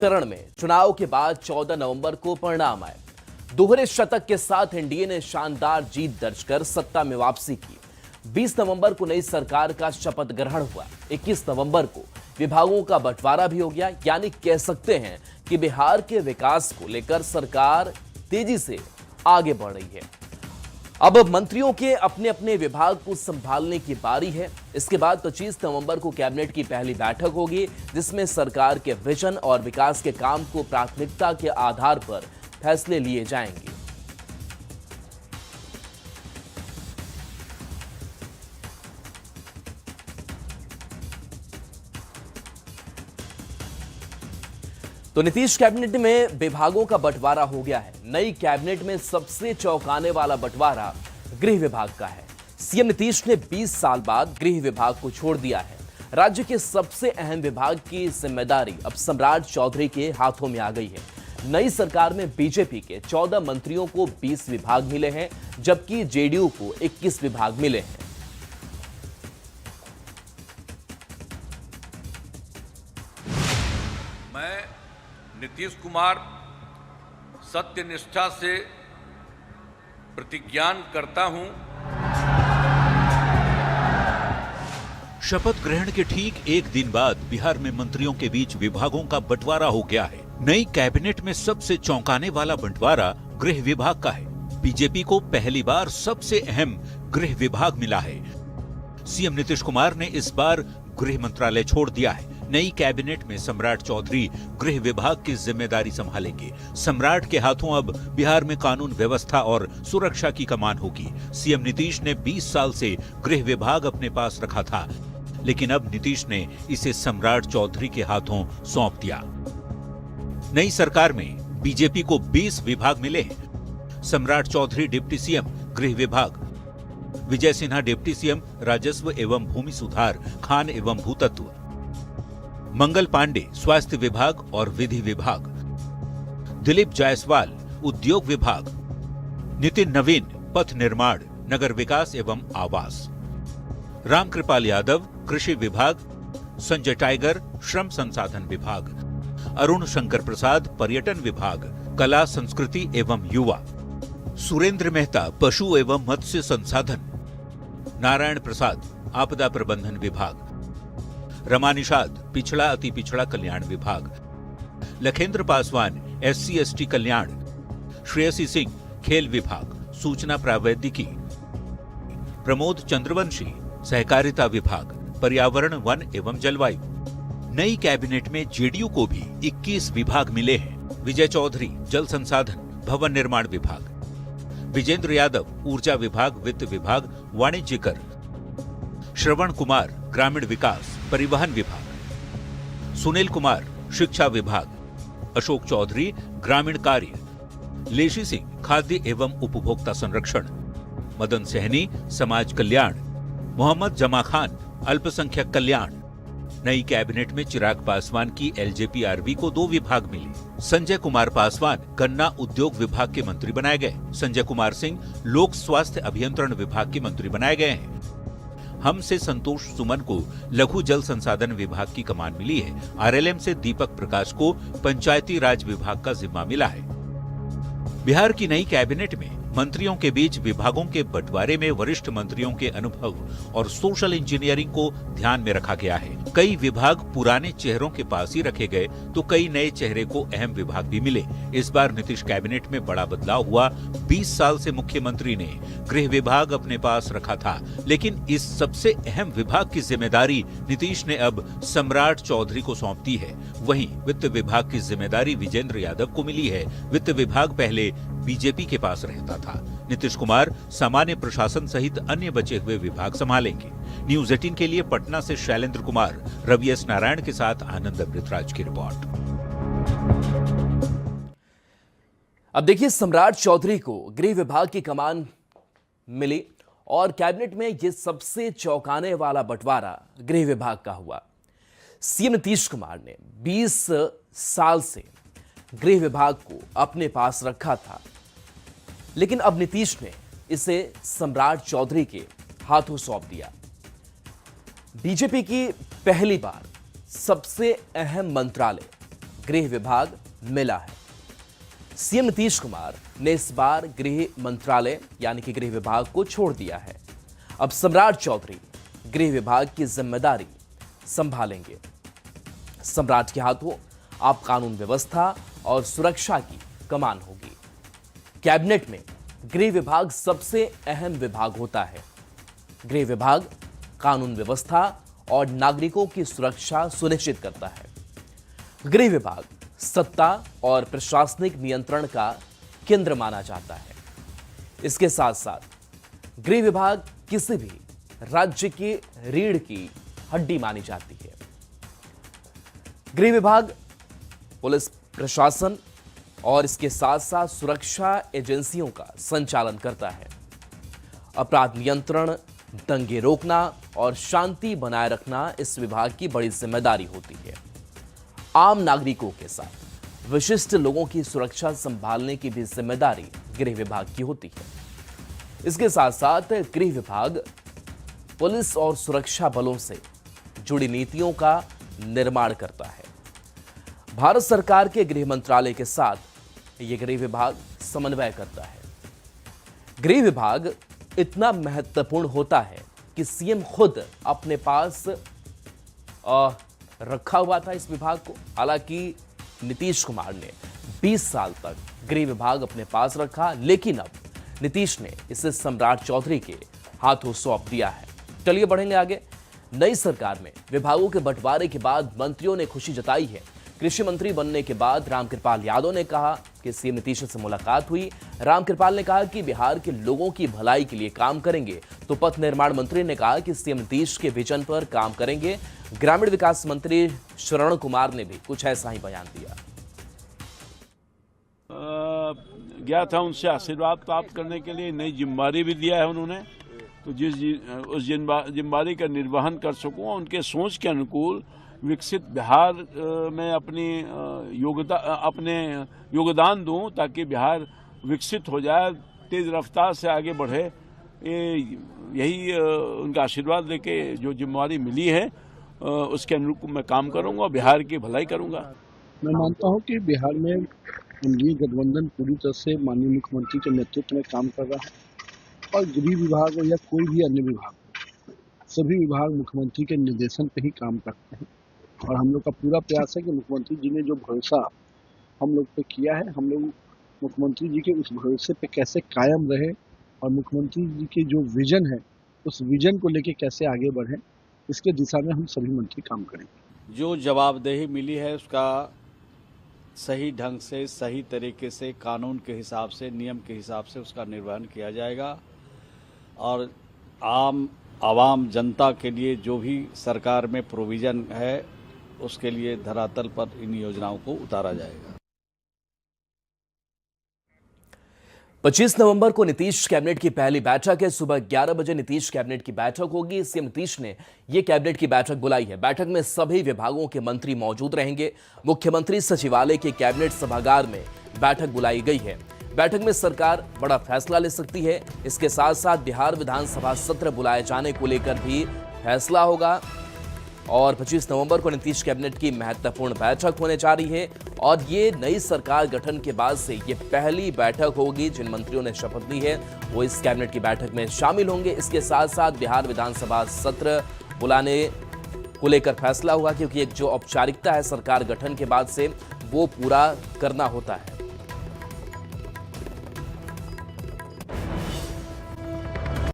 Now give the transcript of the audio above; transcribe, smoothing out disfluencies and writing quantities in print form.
चरण में चुनाव के बाद 14 नवंबर को परिणाम आए। दोहरे शतक के साथ एनडीए ने शानदार जीत दर्ज कर सत्ता में वापसी की। 20 नवंबर को नई सरकार का शपथ ग्रहण हुआ। 21 नवंबर को विभागों का बंटवारा भी हो गया, यानी कह सकते हैं कि बिहार के विकास को लेकर सरकार तेजी से आगे बढ़ रही है। अब मंत्रियों के अपने अपने विभाग को संभालने की बारी है। इसके बाद 25 नवंबर को कैबिनेट की पहली बैठक होगी, जिसमें सरकार के विजन और विकास के काम को प्राथमिकता के आधार पर फैसले लिए जाएंगे। तो नीतीश कैबिनेट में विभागों का बंटवारा हो गया है। नई कैबिनेट में सबसे चौंकाने वाला बंटवारा गृह विभाग का है। सीएम नीतीश ने 20 साल बाद गृह विभाग को छोड़ दिया है। राज्य के सबसे अहम विभाग की जिम्मेदारी अब सम्राट चौधरी के हाथों में आ गई है। नई सरकार में बीजेपी के 14 मंत्रियों को 20 विभाग मिले हैं, जबकि जेडीयू को 21 विभाग मिले हैं। नीतीश कुमार सत्यनिष्ठा से प्रतिज्ञान करता हूं। शपथ ग्रहण के ठीक एक दिन बाद बिहार में मंत्रियों के बीच विभागों का बंटवारा हो गया है। नई कैबिनेट में सबसे चौंकाने वाला बंटवारा गृह विभाग का है। बीजेपी को पहली बार सबसे अहम गृह विभाग मिला है। सीएम नीतीश कुमार ने इस बार गृह मंत्रालय छोड़ दिया है। नई कैबिनेट में सम्राट चौधरी गृह विभाग की जिम्मेदारी संभालेंगे। सम्राट के हाथों अब बिहार में कानून व्यवस्था और सुरक्षा की कमान होगी। सीएम नीतीश ने 20 साल से गृह विभाग अपने पास रखा था, लेकिन अब नीतीश ने इसे सम्राट चौधरी के हाथों सौंप दिया। नई सरकार में बीजेपी को 20 विभाग मिले हैं। सम्राट चौधरी डिप्टी सीएम गृह विभाग, विजय सिन्हा डिप्टी सीएम राजस्व एवं भूमि सुधार, खान एवं भूतत्व, मंगल पांडे स्वास्थ्य विभाग और विधि विभाग, दिलीप जायसवाल उद्योग विभाग, नितिन नवीन पथ निर्माण, नगर विकास एवं आवास, रामकृपाल यादव कृषि विभाग, संजय टाइगर श्रम संसाधन विभाग, अरुण शंकर प्रसाद पर्यटन विभाग, कला संस्कृति एवं युवा, सुरेंद्र मेहता पशु एवं मत्स्य संसाधन, नारायण प्रसाद आपदा प्रबंधन विभाग, रमा निषाद पिछड़ा अति पिछड़ा कल्याण विभाग, लखेंद्र पासवान एससी एसटी कल्याण, श्रेयसी सिंह खेल विभाग, सूचना प्रावैधिकी, प्रमोद चंद्रवंशी सहकारिता विभाग, पर्यावरण वन एवं जलवायु। नई कैबिनेट में जेडीयू को भी 21 विभाग मिले हैं। विजय चौधरी जल संसाधन भवन निर्माण विभाग, विजेंद्र यादव ऊर्जा विभाग वित्त विभाग वाणिज्य कर, श्रवण कुमार ग्रामीण विकास परिवहन विभाग, सुनील कुमार शिक्षा विभाग, अशोक चौधरी ग्रामीण कार्य, लेशी सिंह खाद्य एवं उपभोक्ता संरक्षण, मदन सहनी समाज कल्याण, मोहम्मद जमा खान अल्पसंख्यक कल्याण। नई कैबिनेट में चिराग पासवान की एलजेपीआरबी को 2 विभाग मिले। संजय कुमार पासवान गन्ना उद्योग विभाग के मंत्री बनाए गए। संजय कुमार सिंह लोक स्वास्थ्य अभियंत्रण विभाग के मंत्री बनाए गए हैं। हमसे संतोष सुमन को लघु जल संसाधन विभाग की कमान मिली है। आरएलएम से दीपक प्रकाश को पंचायती राज विभाग का जिम्मा मिला है। बिहार की नई कैबिनेट में मंत्रियों के बीच विभागों के बंटवारे में वरिष्ठ मंत्रियों के अनुभव और सोशल इंजीनियरिंग को ध्यान में रखा गया है। कई विभाग पुराने चेहरों के पास ही रखे गए तो कई नए चेहरे को अहम विभाग भी मिले। इस बार नीतीश कैबिनेट में बड़ा बदलाव हुआ। 20 साल से मुख्यमंत्री ने गृह विभाग अपने पास रखा था, लेकिन इस सबसे अहम विभाग की जिम्मेदारी नीतीश ने अब सम्राट चौधरी को सौंप दी है। वहीं वित्त विभाग की जिम्मेदारी विजेंद्र यादव को मिली है। वित्त विभाग पहले बीजेपी के पास रहता था। नीतीश कुमार सामान्य प्रशासन सहित अन्य बचे हुए विभाग संभालेंगे। न्यूज 18 के लिए पटना से शैलेंद्र कुमार, रवि एस नारायण के साथ आनंद अमृतराज की रिपोर्ट। अब देखिए, सम्राट चौधरी को गृह विभाग की कमान मिली और कैबिनेट में यह सबसे चौंकाने वाला बंटवारा गृह विभाग का हुआ। सीएम नीतीश कुमार ने 20 साल से गृह विभाग को अपने पास रखा था, लेकिन अब नीतीश ने इसे सम्राट चौधरी के हाथों सौंप दिया। बीजेपी की पहली बार सबसे अहम मंत्रालय गृह विभाग मिला है। सीएम नीतीश कुमार ने इस बार गृह मंत्रालय यानी कि गृह विभाग को छोड़ दिया है। अब सम्राट चौधरी गृह विभाग की जिम्मेदारी संभालेंगे। सम्राट के हाथों आप कानून व्यवस्था और सुरक्षा की कमान होगी। कैबिनेट में गृह विभाग सबसे अहम विभाग होता है। गृह विभाग कानून व्यवस्था और नागरिकों की सुरक्षा सुनिश्चित करता है। गृह विभाग सत्ता और प्रशासनिक नियंत्रण का केंद्र माना जाता है। इसके साथ साथ गृह विभाग किसी भी राज्य की रीढ़ की हड्डी मानी जाती है। गृह विभाग पुलिस प्रशासन और इसके साथ साथ सुरक्षा एजेंसियों का संचालन करता है। अपराध नियंत्रण, दंगे रोकना और शांति बनाए रखना इस विभाग की बड़ी जिम्मेदारी होती है। आम नागरिकों के साथ विशिष्ट लोगों की सुरक्षा संभालने की भी जिम्मेदारी गृह विभाग की होती है। इसके साथ साथ गृह विभाग पुलिस और सुरक्षा बलों से जुड़ी नीतियों का निर्माण करता है। भारत सरकार के गृह मंत्रालय के साथ यह गृह विभाग समन्वय करता है। गृह विभाग इतना महत्वपूर्ण होता है कि सीएम खुद अपने पास रखा हुआ था इस विभाग को। हालांकि नीतीश कुमार ने 20 साल तक गृह विभाग अपने पास रखा, लेकिन अब नीतीश ने इसे सम्राट चौधरी के हाथों सौंप दिया है। चलिए बढ़ेंगे आगे। नई सरकार में विभागों के बंटवारे के बाद मंत्रियों ने खुशी जताई है। कृषि मंत्री बनने के बाद रामकृपाल यादव ने कहा कि सीएम नीतीश से मुलाकात हुई। रामकृपाल ने कहा कि बिहार के लोगों की भलाई के लिए काम करेंगे। तो पथ निर्माण मंत्री ने कहा कि सीएम नीतीश के विजन पर काम करेंगे। ग्रामीण विकास मंत्री श्रवण कुमार ने भी कुछ ऐसा ही बयान दिया। गया था उनसे आशीर्वाद प्राप्त करने के लिए, नई जिम्मेदारी भी दिया है उन्होंने। तो उस जिम्मेदारी का निर्वहन कर सकूं, उनके सोच के अनुकूल विकसित बिहार में अपने योगदान दूं, ताकि बिहार विकसित हो जाए, तेज रफ्तार से आगे बढ़े। यही उनका आशीर्वाद लेके जो जिम्मेदारी मिली है उसके अनुरूप मैं काम करूंगा, बिहार की भलाई करूंगा। मैं मानता हूं कि बिहार में एनडीए गठबंधन पूरी तरह से माननीय मुख्यमंत्री के नेतृत्व में काम कर रहा है और गृह विभाग हो या कोई भी अन्य विभाग, सभी विभाग मुख्यमंत्री के निर्देशन पे ही काम करते हैं। और हम लोग का पूरा प्रयास है कि मुख्यमंत्री जी ने जो भरोसा हम लोग पे किया है, हम लोग मुख्यमंत्री जी के उस भरोसे पे कैसे कायम रहे और मुख्यमंत्री जी के जो विजन है उस विजन को लेके कैसे आगे बढ़े, इसके दिशा में हम सभी मंत्री काम करेंगे। जो जवाबदेही मिली है उसका सही ढंग से, सही तरीके से, कानून के हिसाब से, नियम के हिसाब से उसका निर्वहन किया जाएगा और आवाम जनता के लिए जो भी सरकार में प्रोविजन है उसके लिए धरातल पर इन योजनाओं को उतारा जाएगा। 25 नवंबर को नीतीश कैबिनेट की पहली बैठक है। सुबह 11 बजे नीतीश कैबिनेट की बैठक होगी। सीएम नीतीश ने यह कैबिनेट की बैठक बुलाई है। बैठक में सभी विभागों के मंत्री मौजूद रहेंगे। मुख्यमंत्री सचिवालय के कैबिनेट सभागार में बैठक बुलाई गई है। बैठक में सरकार बड़ा फैसला ले सकती है। इसके साथ साथ बिहार विधानसभा सत्र बुलाए जाने को लेकर भी फैसला होगा और 25 नवंबर को नीतीश कैबिनेट की महत्वपूर्ण बैठक होने जा रही है और ये नई सरकार गठन के बाद से ये पहली बैठक होगी। जिन मंत्रियों ने शपथ ली है वो इस कैबिनेट की बैठक में शामिल होंगे। इसके साथ साथ बिहार विधानसभा सत्र बुलाने को लेकर फैसला हुआ, क्योंकि एक जो औपचारिकता है सरकार गठन के बाद से वो पूरा करना होता है।